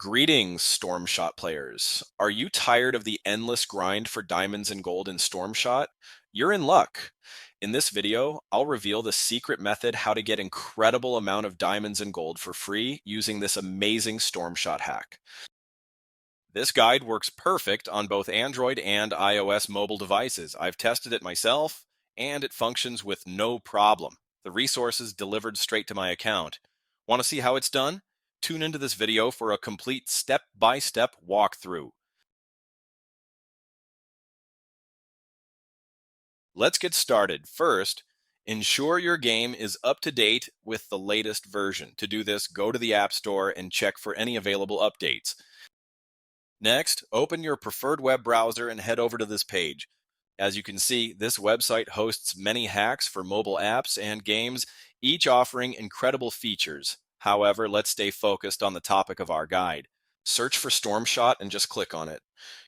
Greetings, Stormshot players. Are you tired of the endless grind for diamonds and gold in Stormshot? You're in luck. In this video, I'll reveal the secret method how to get incredible amount of diamonds and gold for free using this amazing Stormshot hack. This guide works perfect on both Android and iOS mobile devices. I've tested it myself, and it functions with no problem. The resources delivered straight to my account. Want to see how it's done? Tune into this video for a complete step-by-step walkthrough. Let's get started. First, ensure your game is up to date with the latest version. To do this, go to the App Store and check for any available updates. Next, open your preferred web browser and head over to this page. As you can see, this website hosts many hacks for mobile apps and games, each offering incredible features. However, let's stay focused on the topic of our guide. Search for Stormshot and just click on it.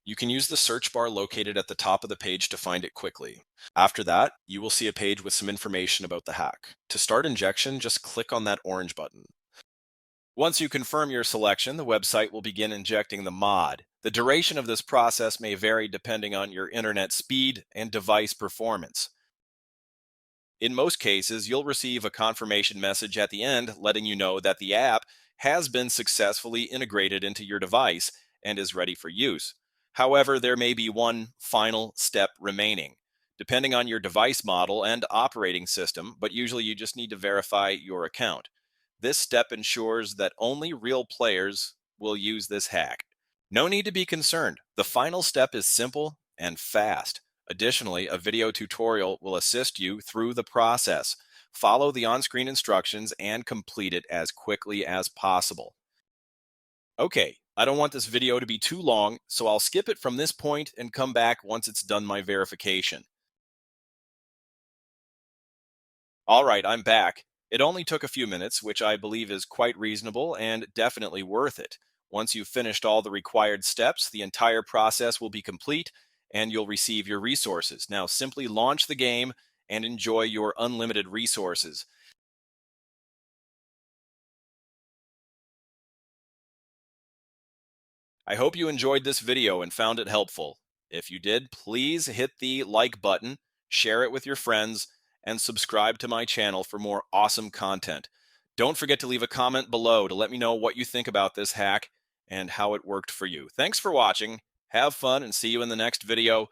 You can use the search bar located at the top of the page to find it quickly. After that, you will see a page with some information about the hack. To start injection, just click on that orange button. Once you confirm your selection, the website will begin injecting the mod. The duration of this process may vary depending on your internet speed and device performance. In most cases, you'll receive a confirmation message at the end letting you know that the app has been successfully integrated into your device and is ready for use. However, there may be one final step remaining, depending on your device model and operating system, but usually you just need to verify your account. This step ensures that only real players will use this hack. No need to be concerned. The final step is simple and fast. Additionally, a video tutorial will assist you through the process. Follow the on-screen instructions and complete it as quickly as possible. Okay, I don't want this video to be too long, so I'll skip it from this point and come back once it's done my verification. All right, I'm back. It only took a few minutes, which I believe is quite reasonable and definitely worth it. Once you've finished all the required steps, the entire process will be complete and you'll receive your resources. Now simply launch the game and enjoy your unlimited resources. I hope you enjoyed this video and found it helpful. If you did, please hit the like button, share it with your friends, and subscribe to my channel for more awesome content. Don't forget to leave a comment below to let me know what you think about this hack and how it worked for you. Thanks for watching. Have fun and see you in the next video.